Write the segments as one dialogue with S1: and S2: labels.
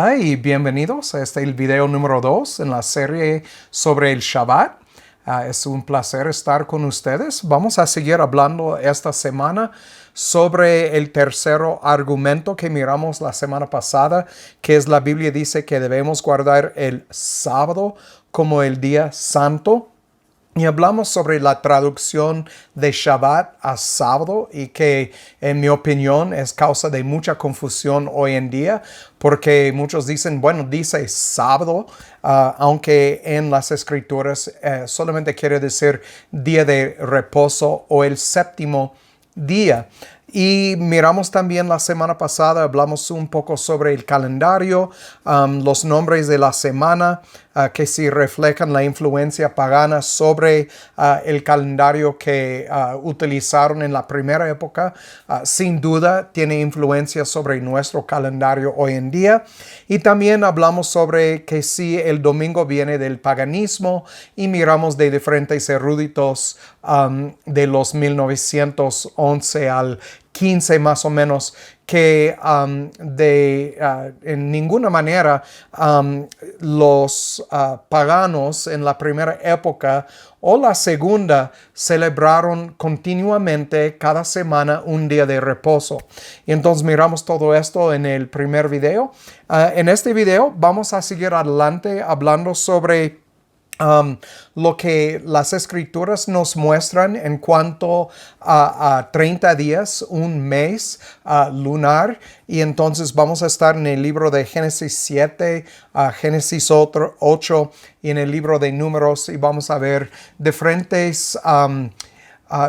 S1: Hola y bienvenidos a el video número 2 en la serie sobre el Shabbat. Es un placer estar con ustedes. Vamos a seguir hablando esta semana sobre el tercer argumento que miramos la semana pasada, que es la Biblia dice que debemos guardar el sábado como el día santo. Y hablamos sobre la traducción de Shabbat a sábado y que en mi opinión es causa de mucha confusión hoy en día porque muchos dicen, bueno, dice sábado, aunque en las escrituras solamente quiere decir día de reposo o el séptimo día. Y miramos también la semana pasada, hablamos un poco sobre el calendario, los nombres de la semana que sí reflejan la influencia pagana sobre el calendario que utilizaron en la primera época. Sin duda tiene influencia sobre nuestro calendario hoy en día. Y también hablamos sobre que sí el domingo viene del paganismo y miramos de diferentes eruditos de los 1911 al 15 más o menos, que en ninguna manera los paganos en la primera época o la segunda celebraron continuamente cada semana un día de reposo. Y entonces miramos todo esto en el primer video. En este video vamos a seguir adelante hablando sobre lo que las escrituras nos muestran en cuanto a 30 días, un mes lunar. Y entonces vamos a estar en el libro de Génesis 7, Génesis 8 y en el libro de Números. Y vamos a ver diferentes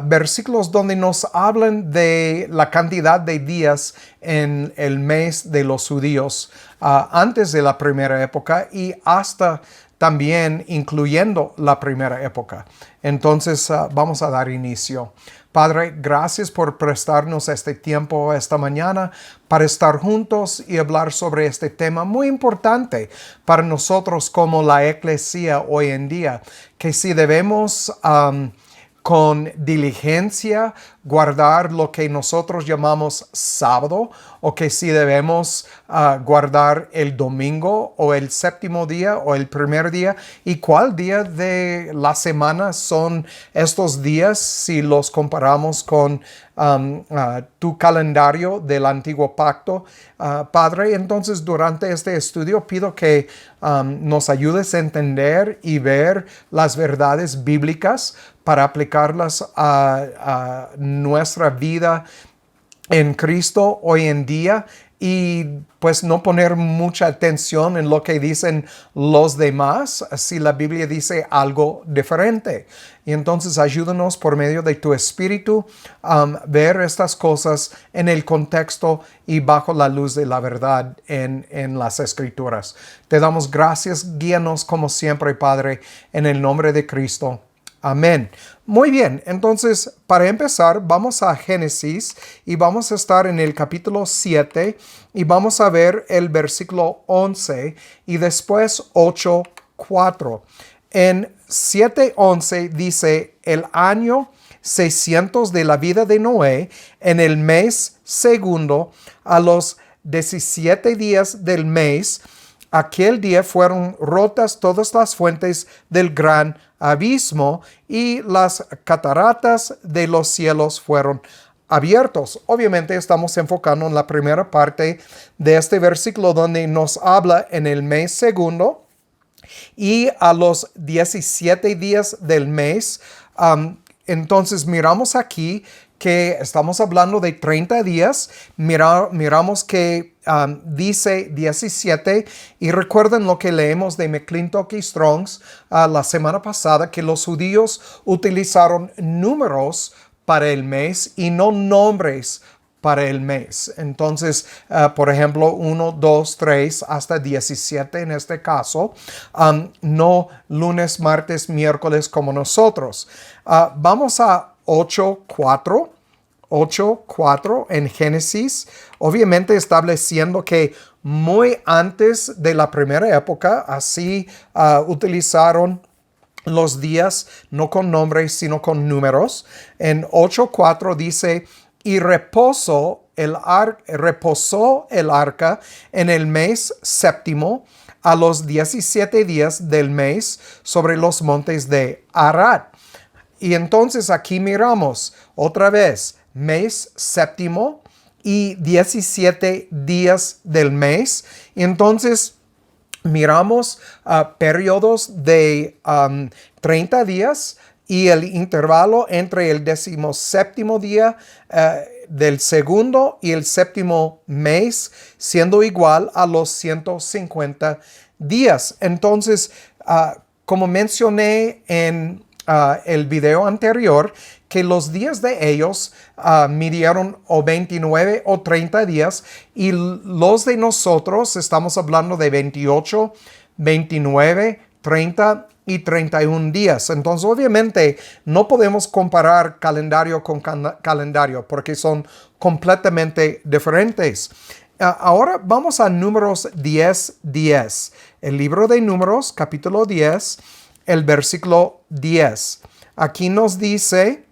S1: versículos donde nos hablan de la cantidad de días en el mes de los judíos antes de la primera época y hasta también incluyendo la primera época. Entonces vamos a dar inicio. Padre, gracias por prestarnos este tiempo esta mañana para estar juntos y hablar sobre este tema muy importante para nosotros como la iglesia hoy en día, que si debemos con diligencia guardar lo que nosotros llamamos sábado, o que si debemos guardar el domingo o el séptimo día o el primer día, y cuál día de la semana son estos días si los comparamos con tu calendario del antiguo pacto. Padre, entonces durante este estudio pido que nos ayudes a entender y ver las verdades bíblicas para aplicarlas a nuestra vida en Cristo hoy en día y pues no poner mucha atención en lo que dicen los demás si la Biblia dice algo diferente. Y entonces ayúdanos por medio de tu Espíritu ver estas cosas en el contexto y bajo la luz de la verdad en las Escrituras. Te damos gracias, guíanos como siempre, Padre, en el nombre de Cristo. Amén. Muy bien, entonces para empezar vamos a Génesis y vamos a estar en el capítulo 7 y vamos a ver el versículo 11 y después 8:4. En 7:11 dice, el año 600 de la vida de Noé, en el mes segundo, a los 17 días del mes, aquel día fueron rotas todas las fuentes del gran abismo y las cataratas de los cielos fueron abiertos. Obviamente estamos enfocando en la primera parte de este versículo donde nos habla en el mes segundo y a los 17 días del mes. Entonces miramos aquí que estamos hablando de 30 días, miramos que dice 17 y recuerden lo que leemos de McClintock y Strong's la semana pasada, que los judíos utilizaron números para el mes y no nombres para el mes. Entonces, por ejemplo, 1, 2, 3 hasta 17 en este caso, no lunes, martes, miércoles como nosotros. Vamos a 8:4 en Génesis, obviamente estableciendo que muy antes de la primera época, así utilizaron los días no con nombres, sino con números. En 8:4 dice, y reposo reposó el arca en el mes séptimo, a los 17 días del mes, sobre los montes de Arad. Y entonces aquí miramos otra vez, mes séptimo y 17 días del mes. Y entonces miramos periodos de 30 días y el intervalo entre el 17º día del segundo y el séptimo mes siendo igual a los 150 días. Entonces, como mencioné en el video anterior, que los días de ellos midieron o 29 o 30 días y los de nosotros estamos hablando de 28, 29, 30 y 31 días. Entonces, obviamente, no podemos comparar calendario con calendario porque son completamente diferentes. Ahora vamos a Números 10:10. El libro de Números, capítulo 10, el versículo 10. Aquí nos dice: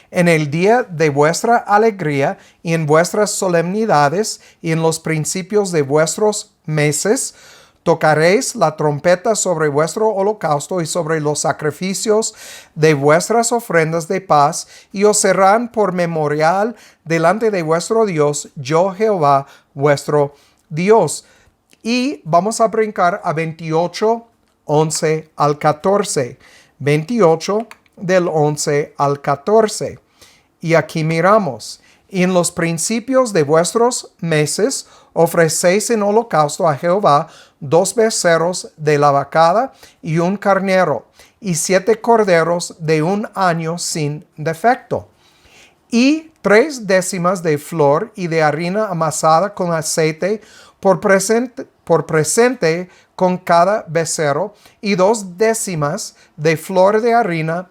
S1: en el día de vuestra alegría y en vuestras solemnidades y en los principios de vuestros meses, tocaréis la trompeta sobre vuestro holocausto y sobre los sacrificios de vuestras ofrendas de paz, y os serán por memorial delante de vuestro Dios, yo Jehová vuestro Dios. Y vamos a brincar a 28, 11 al 14. 28 del 11 al 14. Y aquí miramos: y en los principios de vuestros meses ofrecéis en holocausto a Jehová 2 becerros de la vacada y un carnero, y 7 corderos de 1 año sin defecto, y 3 décimas de flor y de harina amasada con aceite por presente con cada becerro, y 2 décimas de flor de harina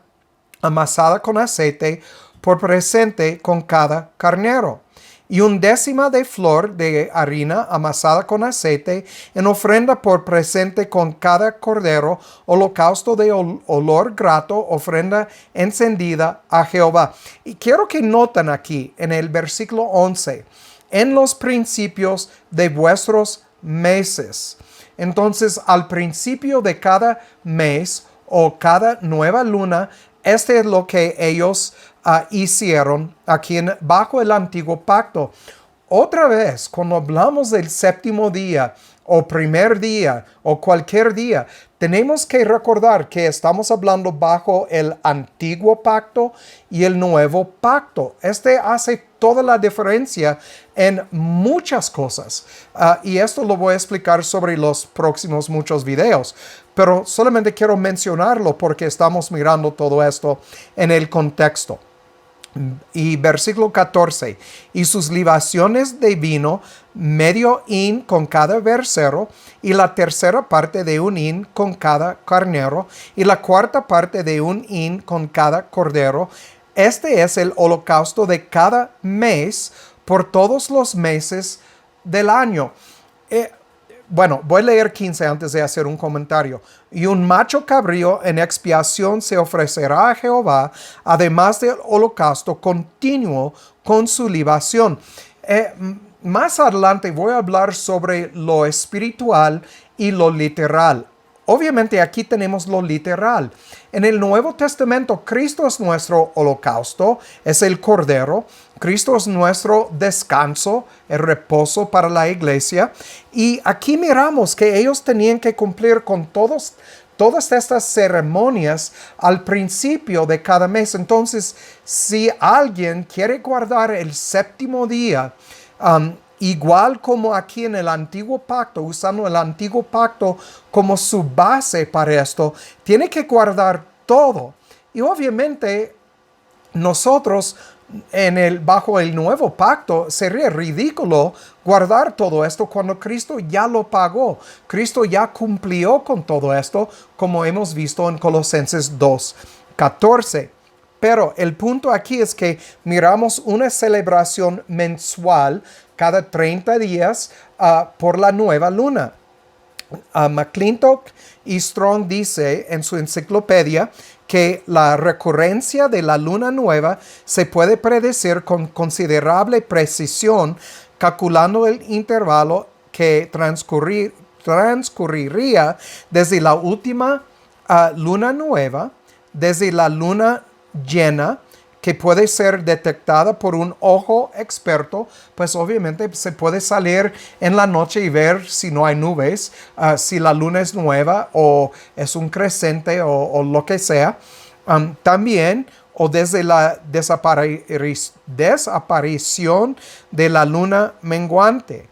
S1: amasada con aceite por presente con cada carnero, y 1 décima de flor de harina amasada con aceite en ofrenda por presente con cada cordero, holocausto de olor grato, ofrenda encendida a Jehová. Y quiero que noten aquí en el versículo 11, en los principios de vuestros meses. Entonces, al principio de cada mes o cada nueva luna, este es lo que ellos hicieron aquí bajo el antiguo pacto. Otra vez, cuando hablamos del séptimo día o primer día o cualquier día, tenemos que recordar que estamos hablando bajo el antiguo pacto y el nuevo pacto. Este hace toda la diferencia en muchas cosas. Y esto lo voy a explicar sobre los próximos muchos videos. Pero solamente quiero mencionarlo porque estamos mirando todo esto en el contexto. Y versículo 14, y sus libaciones de vino, medio hin con cada becerro, y la tercera parte de 1 hin con cada carnero, y la cuarta parte de 1 hin con cada cordero. Este es el holocausto de cada mes por todos los meses del año. Bueno, voy a leer 15 antes de hacer un comentario. Y un macho cabrío en expiación se ofrecerá a Jehová, además del holocausto continuo con su libación. Más adelante voy a hablar sobre lo espiritual y lo literal. Obviamente aquí tenemos lo literal. En el Nuevo Testamento, Cristo es nuestro holocausto, es el Cordero. Cristo es nuestro descanso, el reposo para la iglesia. Y aquí miramos que ellos tenían que cumplir con todas estas ceremonias al principio de cada mes. Entonces, si alguien quiere guardar el séptimo día, igual como aquí en el antiguo pacto, usando el antiguo pacto como su base para esto, tiene que guardar todo. Y obviamente nosotros bajo el nuevo pacto sería ridículo guardar todo esto cuando Cristo ya lo pagó. Cristo ya cumplió con todo esto, como hemos visto en Colosenses 2:14. Pero el punto aquí es que miramos una celebración mensual cada 30 días por la nueva luna. McClintock y Strong dice en su enciclopedia que la recurrencia de la luna nueva se puede predecir con considerable precisión, calculando el intervalo que transcurriría desde la última luna nueva, desde la luna llena, que puede ser detectada por un ojo experto, pues obviamente se puede salir en la noche y ver si no hay nubes, si la luna es nueva o es un creciente o lo que sea. También, o desde la desaparición de la luna menguante.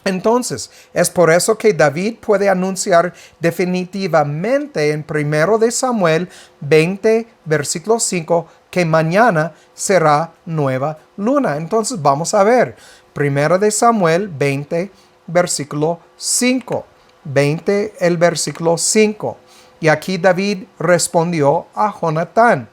S1: Entonces, es por eso que David puede anunciar definitivamente en 1 de Samuel 20, versículo 5, que mañana será nueva luna. Entonces, vamos a ver. 1 de Samuel 20, versículo 5. 20, el versículo 5. Y aquí David respondió a Jonatán: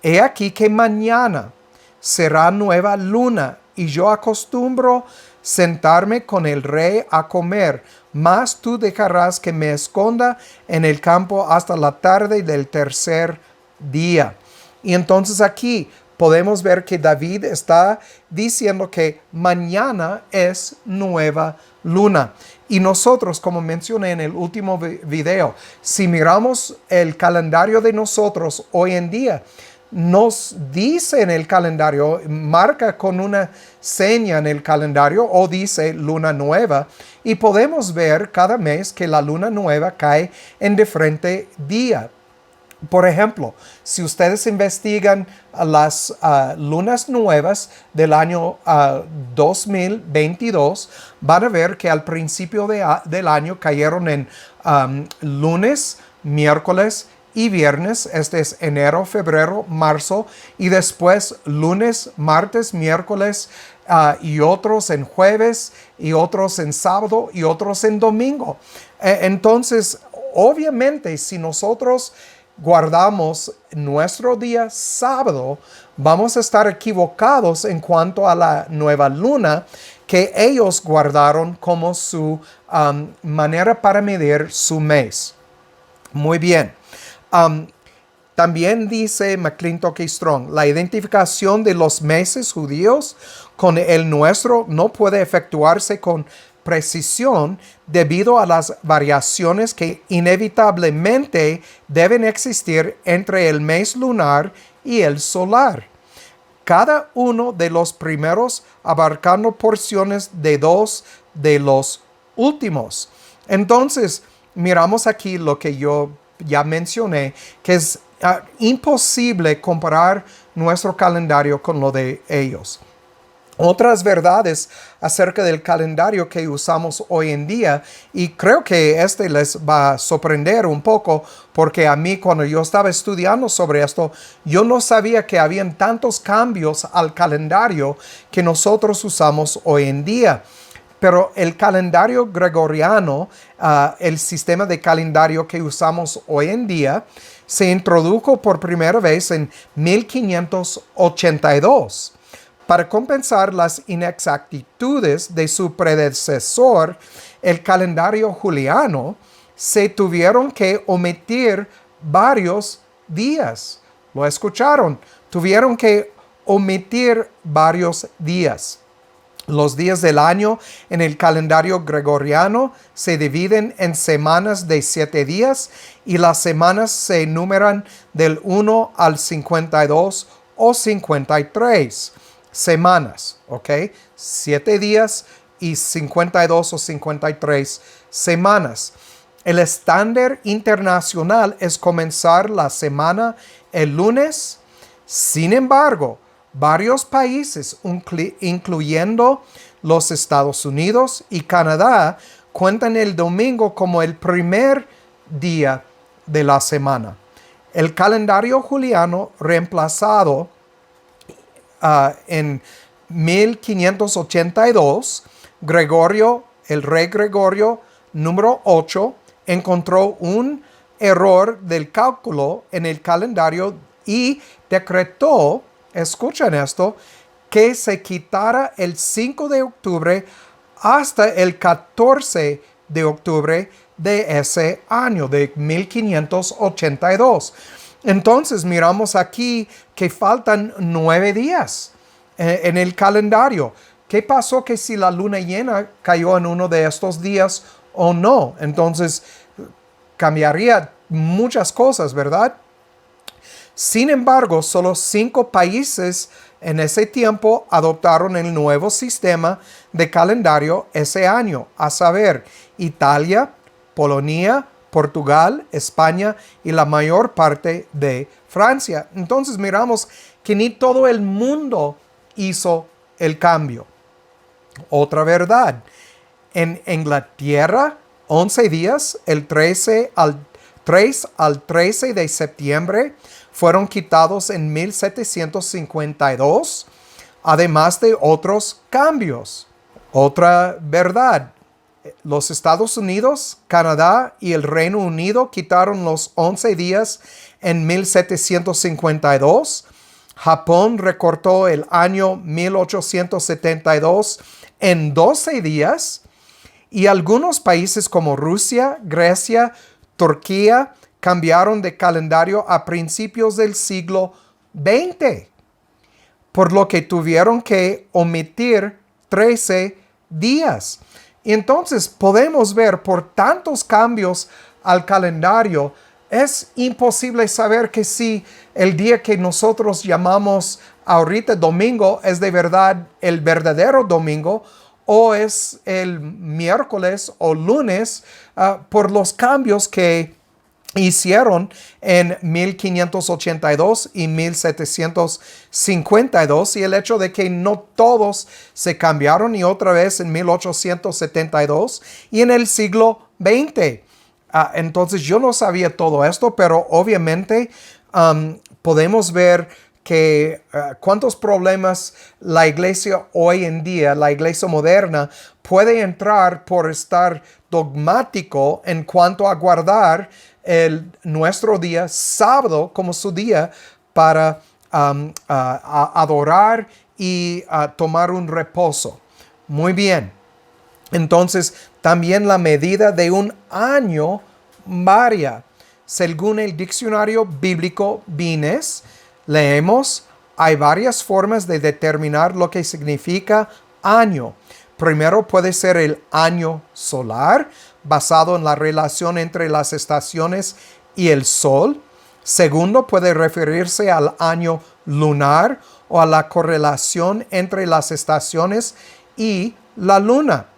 S1: He aquí que mañana será nueva luna, y yo acostumbro sentarme con el rey a comer, mas tú dejarás que me esconda en el campo hasta la tarde del tercer día. Y entonces aquí podemos ver que David está diciendo que mañana es nueva luna. Y nosotros, como mencioné en el último video, si miramos el calendario de nosotros hoy en día, nos dice en el calendario, marca con una seña en el calendario o dice luna nueva, y podemos ver cada mes que la luna nueva cae en diferente día. Por ejemplo, si ustedes investigan las lunas nuevas del año 2022, van a ver que al principio del año cayeron en lunes, miércoles y viernes. Este es enero, febrero, marzo, y después lunes, martes, miércoles y otros en jueves y otros en sábado y otros en domingo. Entonces, obviamente, si nosotros guardamos nuestro día sábado, vamos a estar equivocados en cuanto a la nueva luna que ellos guardaron como su manera para medir su mes. Muy bien. También dice McClintock y Strong, la identificación de los meses judíos con el nuestro no puede efectuarse con precisión debido a las variaciones que inevitablemente deben existir entre el mes lunar y el solar. Cada uno de los primeros abarcando porciones de dos de los últimos. Entonces, miramos aquí lo que yo ya mencioné, que es imposible comparar nuestro calendario con lo de ellos. Otras verdades acerca del calendario que usamos hoy en día, y creo que les va a sorprender un poco, porque a mí cuando yo estaba estudiando sobre esto, yo no sabía que habían tantos cambios al calendario que nosotros usamos hoy en día. Pero el calendario gregoriano, el sistema de calendario que usamos hoy en día, se introdujo por primera vez en 1582. Para compensar las inexactitudes de su predecesor, el calendario juliano, se tuvieron que omitir varios días. ¿Lo escucharon? Tuvieron que omitir varios días. Los días del año en el calendario gregoriano se dividen en semanas de 7 días y las semanas se numeran del 1 al 52 o 53 semanas, ¿ok? 7 días y 52 o 53 semanas. El estándar internacional es comenzar la semana el lunes. Sin embargo, varios países, incluyendo los Estados Unidos y Canadá, cuentan el domingo como el primer día de la semana. El calendario juliano reemplazado en 1582, el rey Gregorio número 8, encontró un error del cálculo en el calendario y decretó, escuchen esto, que se quitara el 5 de octubre hasta el 14 de octubre de ese año, de 1582. Entonces miramos aquí que faltan 9 días en el calendario. ¿Qué pasó que si la luna llena cayó en uno de estos días o no? Entonces cambiaría muchas cosas, ¿verdad? Sin embargo, solo 5 países en ese tiempo adoptaron el nuevo sistema de calendario ese año, a saber, Italia, Polonia, Portugal, España y la mayor parte de Francia. Entonces miramos que ni todo el mundo hizo el cambio. Otra verdad, en Inglaterra, 11 días, el 3 al 13 de septiembre, fueron quitados en 1752, además de otros cambios. Otra verdad, los Estados Unidos, Canadá y el Reino Unido quitaron los 11 días en 1752. Japón recortó el año 1872 en 12 días. Y algunos países como Rusia, Grecia, Turquía cambiaron de calendario a principios del siglo XX, por lo que tuvieron que omitir 13 días. Y entonces podemos ver por tantos cambios al calendario, es imposible saber que si el día que nosotros llamamos ahorita domingo es de verdad el verdadero domingo o es el miércoles o lunes por los cambios que hicieron en 1582 y 1752 y el hecho de que no todos se cambiaron y otra vez en 1872 y en el siglo XX. Entonces yo no sabía todo esto, pero obviamente podemos ver que cuántos problemas la iglesia hoy en día, la iglesia moderna, puede entrar por estar dogmático en cuanto a guardar nuestro día sábado como su día para adorar y tomar un reposo. Muy bien. Entonces, también la medida de un año varía. Según el diccionario bíblico Vines, leemos, hay varias formas de determinar lo que significa año. Primero puede ser el año solar, basado en la relación entre las estaciones y el sol. Segundo, puede referirse al año lunar o a la correlación entre las estaciones y la luna.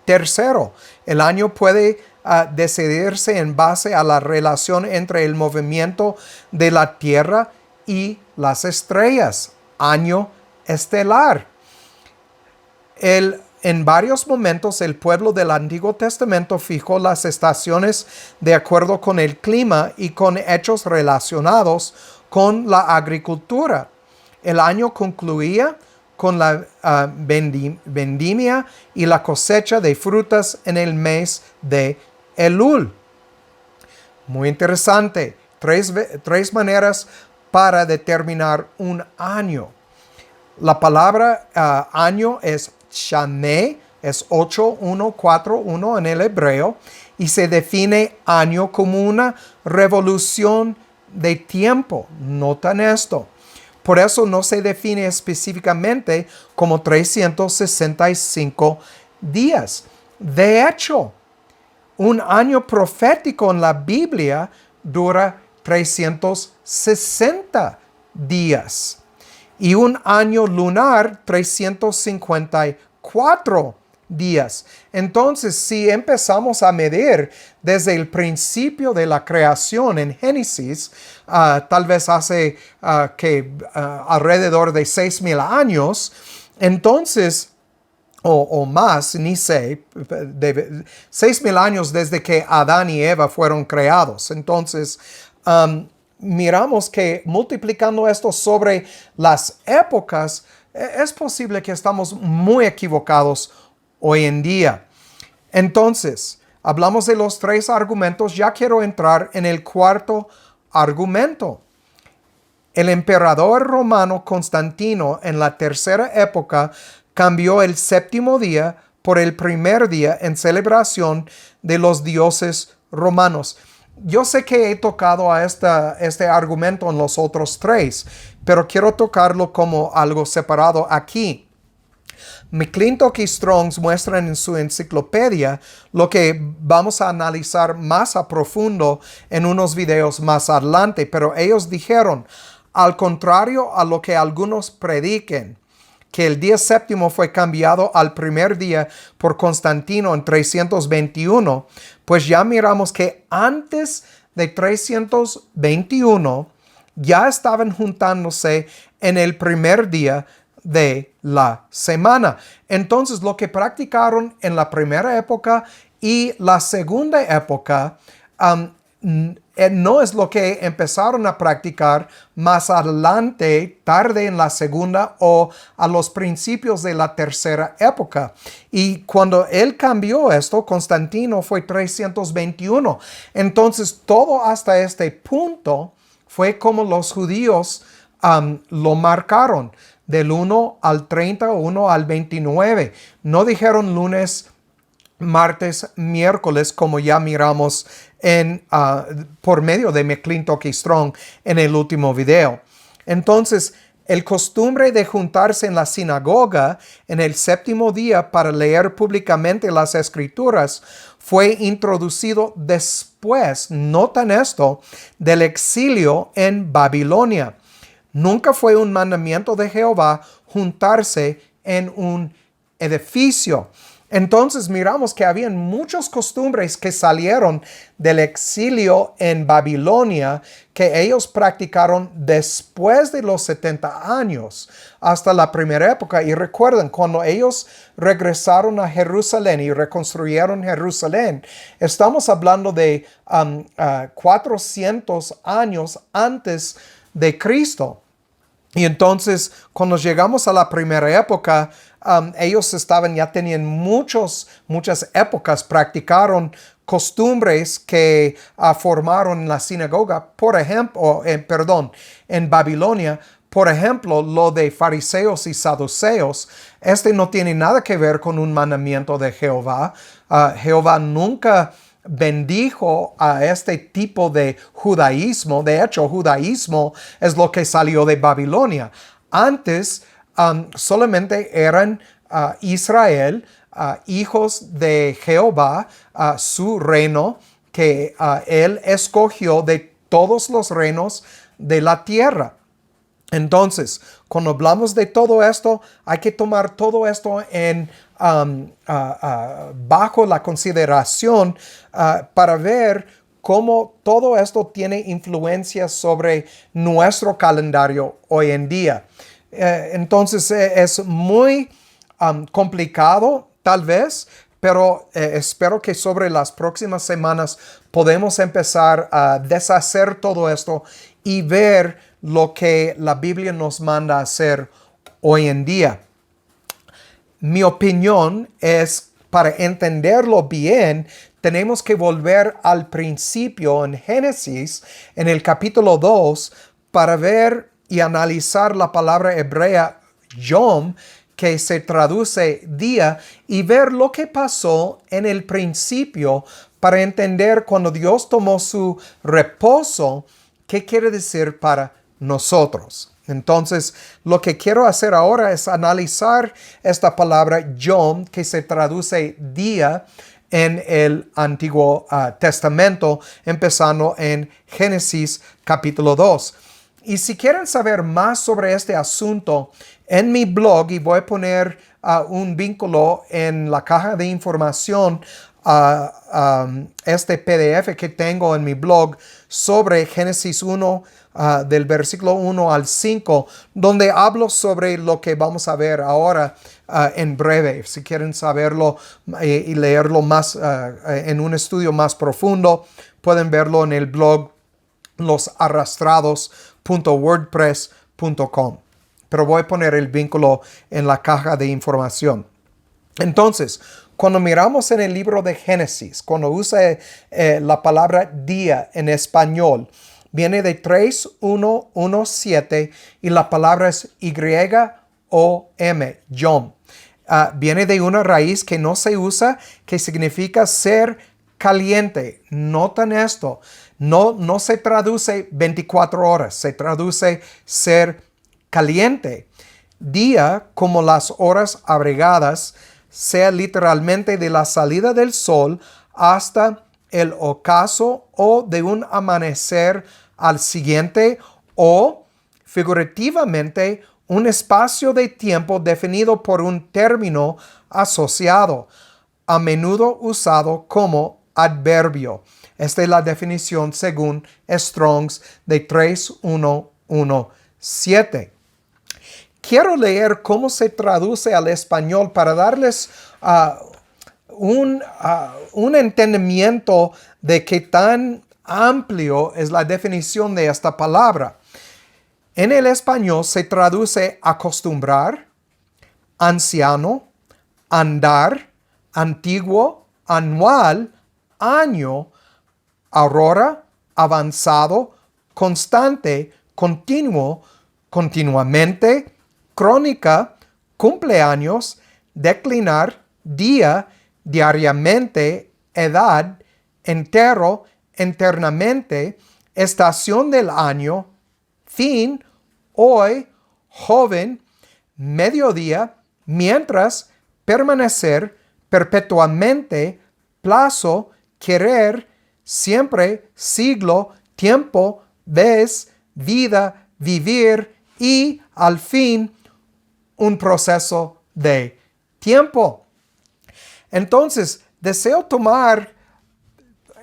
S1: Tercero, el año puede decidirse en base a la relación entre el movimiento de la Tierra y las estrellas. Año estelar. En varios momentos el pueblo del Antiguo Testamento fijó las estaciones de acuerdo con el clima y con hechos relacionados con la agricultura. El año concluía con la vendimia y la cosecha de frutas en el mes de Elul. Muy interesante. Tres maneras para determinar un año. La palabra año es Shané, es 8141 en el hebreo, y se define año como una revolución de tiempo. Notan esto. Por eso no se define específicamente como 365 días. De hecho, un año profético en la Biblia dura 360 días. Y un año lunar, 354 días. Entonces, si empezamos a medir desde el principio de la creación en Génesis, tal vez hace alrededor de 6,000 años, entonces, o más, ni sé, 6,000 años desde que Adán y Eva fueron creados. Entonces, miramos que multiplicando esto sobre las épocas, es posible que estamos muy equivocados hoy en día. Entonces, hablamos de los 3 argumentos. Ya quiero entrar en el cuarto argumento. El emperador romano Constantino en la tercera época cambió el séptimo día por el primer día en celebración de los dioses romanos. Yo sé que he tocado a este argumento en los otros tres, pero quiero tocarlo como algo separado aquí. McClintock y Strong muestran en su enciclopedia lo que vamos a analizar más a profundo en unos videos más adelante, pero ellos dijeron, al contrario a lo que algunos prediquen, que el día séptimo fue cambiado al primer día por Constantino en 321, pues ya miramos que antes de 321 ya estaban juntándose en el primer día de la semana. Entonces, lo que practicaron en la primera época y la segunda época no es lo que empezaron a practicar más adelante, tarde en la segunda o a los principios de la tercera época. Y cuando él cambió esto, Constantino fue 321. Entonces, todo hasta este punto fue como los judíos lo marcaron, del 1 al 30, 1 al 29. No dijeron lunes, martes, miércoles, como ya miramos por medio de McClintock y Strong en el último video. Entonces, el costumbre de juntarse en la sinagoga en el séptimo día para leer públicamente las escrituras fue introducido después, notan esto, del exilio en Babilonia. Nunca fue un mandamiento de Jehová juntarse en un edificio. Entonces miramos que habían muchas costumbres que salieron del exilio en Babilonia que ellos practicaron después de los 70 años hasta la primera época. Y recuerden, cuando ellos regresaron a Jerusalén y reconstruyeron Jerusalén, estamos hablando de 400 años antes de Cristo. Y entonces, cuando llegamos a la primera época, ellos ya tenían muchas épocas, practicaron costumbres que formaron en la sinagoga, por ejemplo, en Babilonia. Por ejemplo, lo de fariseos y saduceos, no tiene nada que ver con un mandamiento de Jehová. Jehová nunca bendijo a este tipo de judaísmo. De hecho, judaísmo es lo que salió de Babilonia. Antes solamente eran Israel, hijos de Jehová, su reino que él escogió de todos los reinos de la tierra. Entonces, cuando hablamos de todo esto, hay que tomar todo esto bajo la consideración para ver cómo todo esto tiene influencia sobre nuestro calendario hoy en día. Entonces, es muy complicado, tal vez, pero espero que sobre las próximas semanas podemos empezar a deshacer todo esto y ver lo que la Biblia nos manda a hacer hoy en día. Mi opinión es, para entenderlo bien, tenemos que volver al principio en Génesis, en el capítulo 2, para ver y analizar la palabra hebrea Yom, que se traduce día, y ver lo que pasó en el principio para entender cuando Dios tomó su reposo, qué quiere decir para nosotros. Entonces, lo que quiero hacer ahora es analizar esta palabra Yom, que se traduce día en el Antiguo Testamento, empezando en Génesis capítulo 2. Y si quieren saber más sobre este asunto, en mi blog, y voy a poner un vínculo en la caja de información, este PDF que tengo en mi blog sobre Génesis 1, del versículo 1 al 5, donde hablo sobre lo que vamos a ver ahora en breve. Si quieren saberlo y leerlo más en un estudio más profundo, pueden verlo en el blog losarrastrados.wordpress.com. Pero voy a poner el vínculo en la caja de información. Entonces, cuando miramos en el libro de Génesis, cuando usa la palabra día en español, viene de 3-1-1-7 y la palabra es Y-O-M, Yom. Viene de una raíz que no se usa, que significa ser caliente. Notan esto. No se traduce 24 horas, se traduce ser caliente. Día como las horas abrigadas, sea literalmente de la salida del sol hasta el ocaso o de un amanecer al siguiente, o figurativamente un espacio de tiempo definido por un término asociado, a menudo usado como adverbio. Esta es la definición según Strong's de 3117. Quiero leer cómo se traduce al español para darles un entendimiento de qué tan amplio es la definición de esta palabra. En el español se traduce acostumbrar, anciano, andar, antiguo, anual, año, aurora, avanzado, constante, continuo, continuamente, crónica, cumpleaños, declinar, día, diariamente, edad, entero, internamente, estación del año, fin, hoy, joven, mediodía, mientras, permanecer, perpetuamente, plazo, querer, siempre, siglo, tiempo, vez, vida, vivir y, al fin, un proceso de tiempo. Entonces, deseo tomar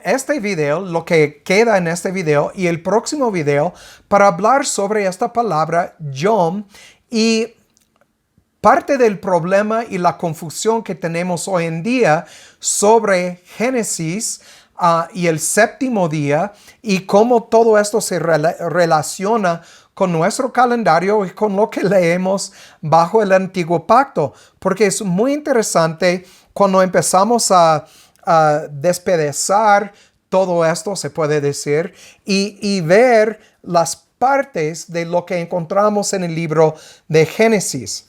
S1: este video, lo que queda en este video y el próximo video para hablar sobre esta palabra yom y parte del problema y la confusión que tenemos hoy en día sobre Génesis y el séptimo día y cómo todo esto se relaciona con nuestro calendario y con lo que leemos bajo el antiguo pacto. Porque es muy interesante cuando empezamos a despedazar todo esto, se puede decir, y ver las partes de lo que encontramos en el libro de Génesis.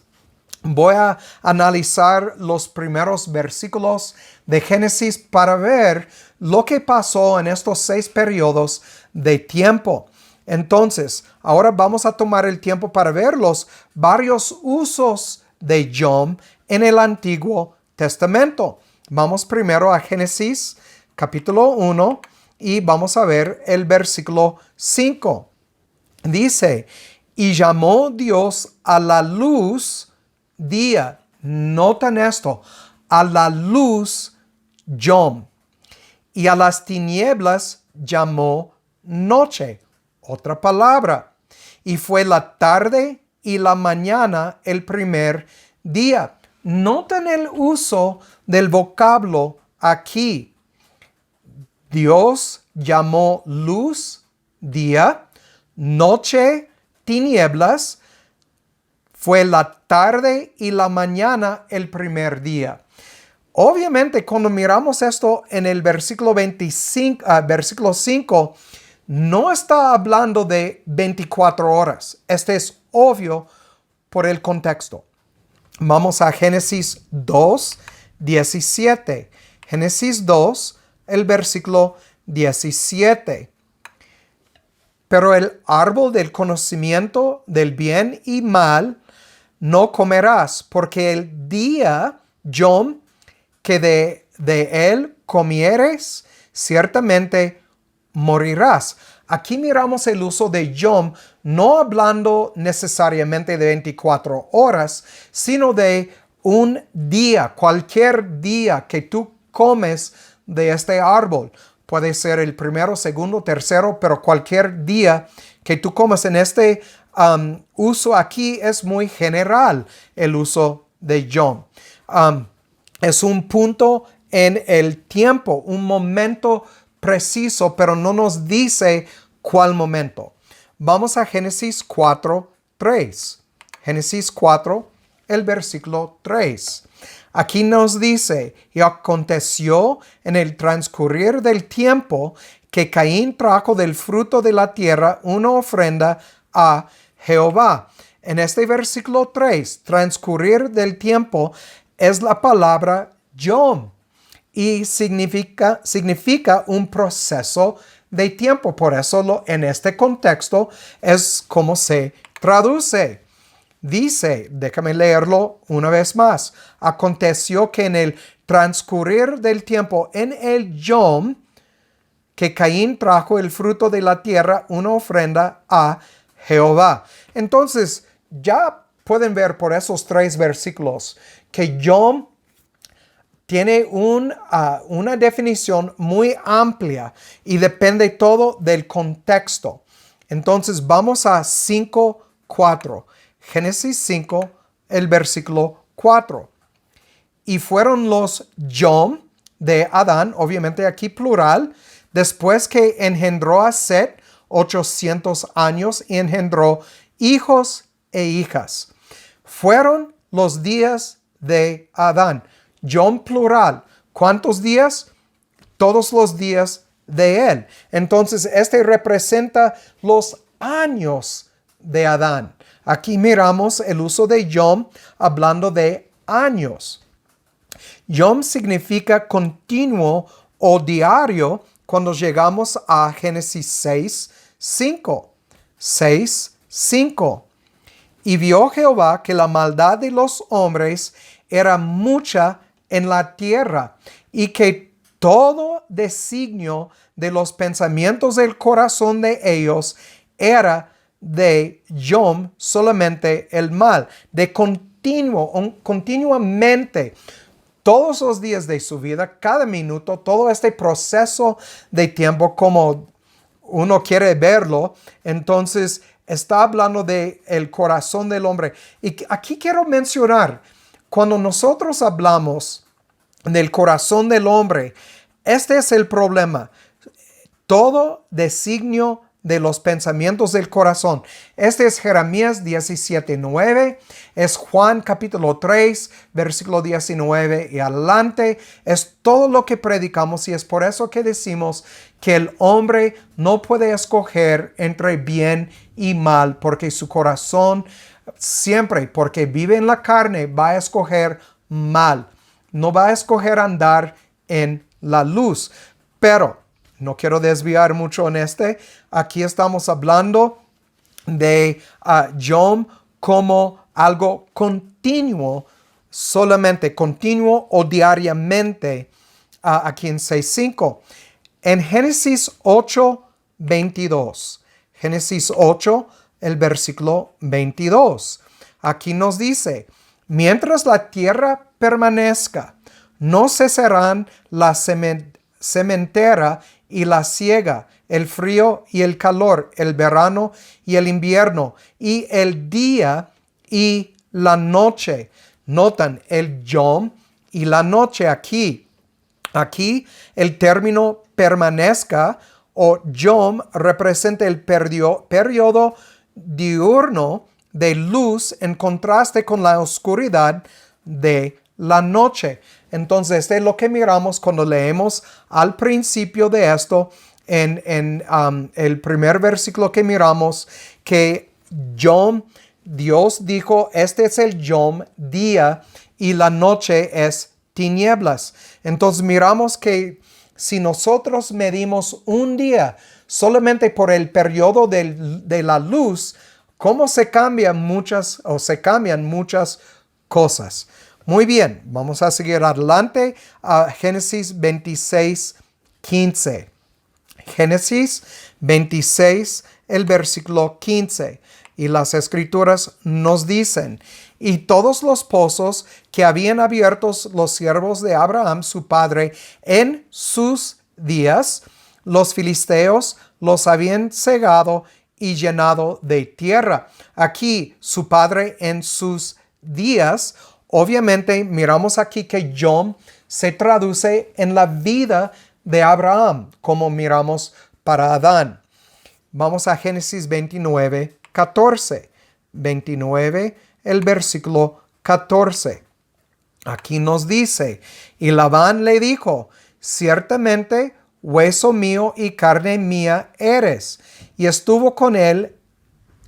S1: Voy a analizar los primeros versículos de Génesis para ver lo que pasó en estos 6 periodos de tiempo. Entonces, ahora vamos a tomar el tiempo para ver los varios usos de yom en el Antiguo Testamento. Vamos primero a Génesis capítulo 1 y vamos a ver el versículo 5. Dice, y llamó Dios a la luz día. Notan esto, a la luz yom, y a las tinieblas llamó noche. Otra palabra. Y fue la tarde y la mañana el primer día. Noten el uso del vocablo aquí. Dios llamó luz, día, noche, tinieblas. Fue la tarde y la mañana el primer día. Obviamente, cuando miramos esto en el versículo 5, no está hablando de 24 horas. Este es obvio por el contexto. Vamos a Génesis 2, 17. Génesis 2, el versículo 17. Pero el árbol del conocimiento del bien y mal no comerás, porque el día, yom, que de él comieres, ciertamente morirás. Aquí miramos el uso de yom, no hablando necesariamente de 24 horas, sino de un día, cualquier día que tú comes de este árbol. Puede ser el primero, segundo, tercero, pero cualquier día que tú comes en este uso aquí es muy general, el uso de yom. Es un punto en el tiempo, un momento preciso, pero no nos dice cuál momento. Vamos a Génesis 4, 3. Génesis 4, el versículo 3. Aquí nos dice, y aconteció en el transcurrir del tiempo que Caín trajo del fruto de la tierra una ofrenda a Jehová. En este versículo 3, transcurrir del tiempo es la palabra yom. y significa un proceso de tiempo. Por eso en este contexto es como se traduce. Dice, déjame leerlo una vez más. Aconteció que en el transcurrir del tiempo, en el Yom, que Caín trajo el fruto de la tierra, una ofrenda a Jehová. Entonces, ya pueden ver por esos 3 versículos que Yom tiene una definición muy amplia y depende todo del contexto. Entonces, vamos a 5:4. Génesis 5, el versículo 4. Y fueron los Yom de Adán, obviamente aquí plural, después que engendró a Set 800 años y engendró hijos e hijas. Fueron los días de Adán. Yom plural. ¿Cuántos días? Todos los días de él. Entonces, este representa los años de Adán. Aquí miramos el uso de Yom hablando de años. Yom significa continuo o diario cuando llegamos a Génesis 6:5. 6:5. Y vio Jehová que la maldad de los hombres era mucha en la tierra y que todo designio de los pensamientos del corazón de ellos era de Yom solamente el mal, de continuamente, todos los días de su vida, cada minuto, todo este proceso de tiempo como uno quiere verlo. Entonces está hablando de el corazón del hombre. Y aquí quiero mencionar, cuando nosotros hablamos del corazón del hombre, este es el problema. Todo designio de los pensamientos del corazón. Este es Jeremías 17:9, es Juan capítulo 3, versículo 19 y adelante. Es todo lo que predicamos y es por eso que decimos que el hombre no puede escoger entre bien y mal, porque su corazón siempre, porque vive en la carne, va a escoger mal. No va a escoger andar en la luz. Pero no quiero desviar mucho en este. Aquí estamos hablando de Yom como algo continuo, solamente continuo o diariamente, aquí en 6:5. En Génesis 8:22. Génesis 8, el versículo 22. Aquí nos dice, mientras la tierra permanezca, no cesarán la sementera y la siega, el frío y el calor, el verano y el invierno, y el día y la noche. Notan el Yom y la noche aquí. Aquí el término permanezca o Yom representa el periodo diurno de luz en contraste con la oscuridad de la noche. Entonces, este es lo que miramos cuando leemos al principio de esto, en el primer versículo que miramos, que Yom, Dios dijo, este es el Yom, día, y la noche es tinieblas. Entonces, miramos que si nosotros medimos un día solamente por el periodo de la luz, cómo se cambian muchas cosas. Muy bien, vamos a seguir adelante a Génesis 26:15. Génesis 26, el versículo 15. Y las escrituras nos dicen, y todos los pozos que habían abiertos los siervos de Abraham, su padre, en sus días, los filisteos los habían cegado y llenado de tierra. Aquí, su padre en sus días. Obviamente, miramos aquí que Yom se traduce en la vida de Abraham, como miramos para Adán. Vamos a Génesis 29:14. 29, el versículo 14. Aquí nos dice, y Labán le dijo, ciertamente hueso mío y carne mía eres. Y estuvo con él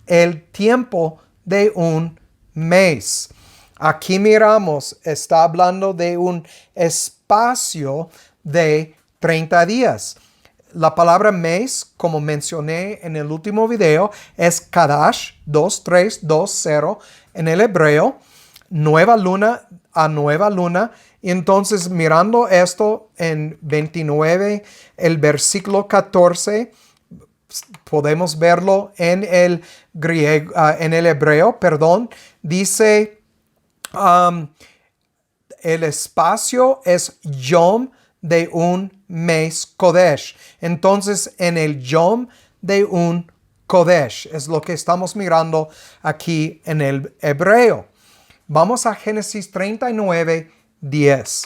S1: el tiempo de un mes. Aquí miramos, está hablando de un espacio de 30 días. La palabra mes, como mencioné en el último video, es Kadash, 2320 en el hebreo, nueva luna a nueva luna. Y entonces, mirando esto en 29, el versículo 14, podemos verlo en el griego, en el hebreo, perdón, dice, el espacio es yom de un mes Kodesh. Entonces, en el yom de un Kodesh es lo que estamos mirando aquí en el hebreo. Vamos a Génesis 39, 10.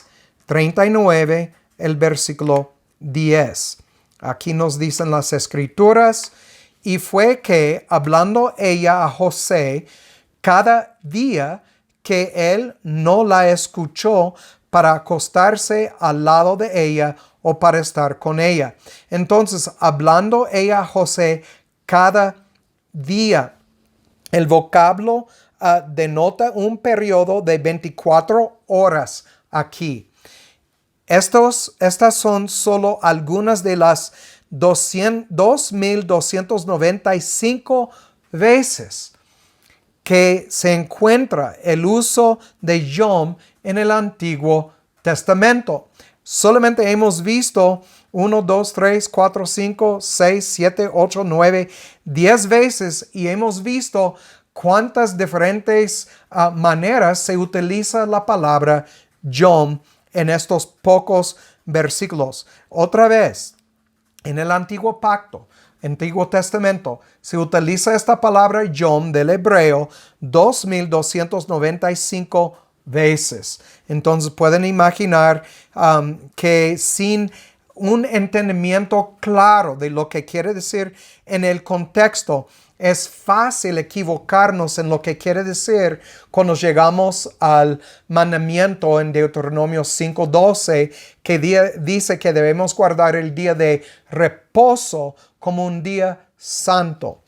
S1: 39, el versículo 10. Aquí nos dicen las escrituras: y fue que, hablando ella a José, cada día que él no la escuchó para acostarse al lado de ella o para estar con ella. Entonces, hablando ella a José cada día, el vocablo denota un periodo de 24 horas aquí. Estas son solo algunas de las 2,295 veces que se encuentra el uso de yom en el Antiguo Testamento. Solamente hemos visto 1, 2, 3, 4, 5, 6, 7, 8, 9, 10 veces y hemos visto cuántas diferentes maneras se utiliza la palabra yom en estos pocos versículos. Otra vez, en el Antiguo Pacto, Antiguo Testamento, se utiliza esta palabra yom del hebreo 2,295 veces. Entonces pueden imaginar que sin un entendimiento claro de lo que quiere decir en el contexto, es fácil equivocarnos en lo que quiere decir cuando llegamos al mandamiento en Deuteronomio 5:12 que dice que debemos guardar el día de reposo como un día santo.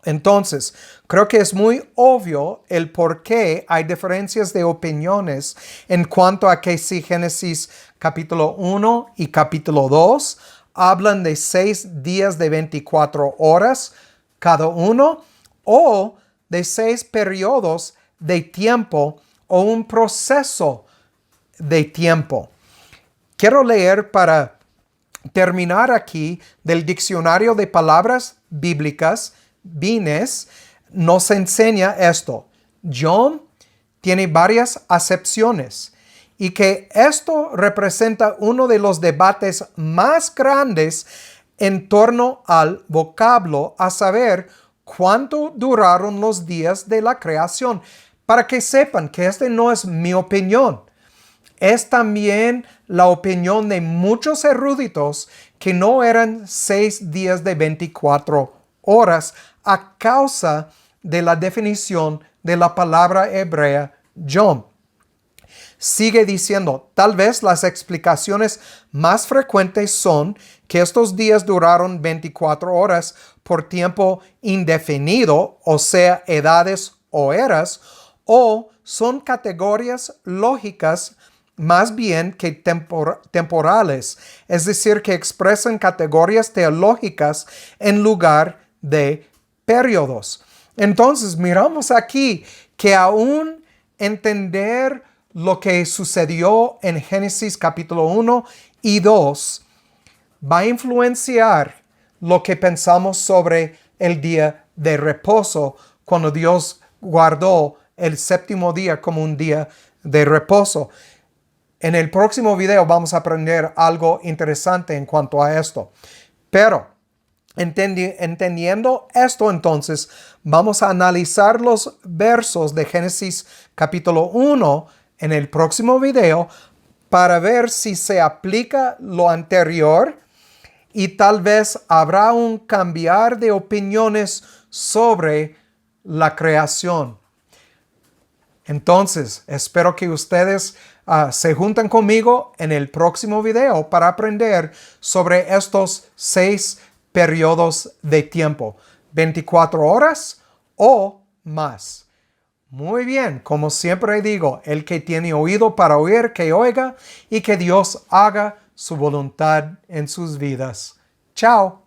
S1: Entonces, creo que es muy obvio el por qué hay diferencias de opiniones en cuanto a que si Génesis capítulo 1 y capítulo 2 hablan de 6 días de 24 horas cada uno, o de 6 periodos de tiempo o un proceso de tiempo. Quiero leer para terminar aquí del diccionario de palabras bíblicas. Vines nos enseña esto. Yom tiene varias acepciones y que esto representa uno de los debates más grandes en torno al vocablo, a saber cuánto duraron los días de la creación. Para que sepan que este no es mi opinión. Es también la opinión de muchos eruditos que no eran 6 días de 24 horas a causa de la definición de la palabra hebrea yom. Sigue diciendo, tal vez las explicaciones más frecuentes son que estos días duraron 24 horas por tiempo indefinido, o sea, edades o eras, o son categorías lógicas más bien que temporales, es decir, que expresan categorías teológicas en lugar de periodos. Entonces, miramos aquí que aún entender lo que sucedió en Génesis capítulo 1 y 2 va a influenciar lo que pensamos sobre el día de reposo cuando Dios guardó el séptimo día como un día de reposo. En el próximo video vamos a aprender algo interesante en cuanto a esto. Pero entendiendo esto, entonces vamos a analizar los versos de Génesis capítulo 1 en el próximo video para ver si se aplica lo anterior y tal vez habrá un cambiar de opiniones sobre la creación. Entonces, espero que ustedes se junten conmigo en el próximo video para aprender sobre estos 6 periodos de tiempo, 24 horas o más. Muy bien, como siempre digo, el que tiene oído para oír, que oiga y que Dios haga su voluntad en sus vidas. Chao.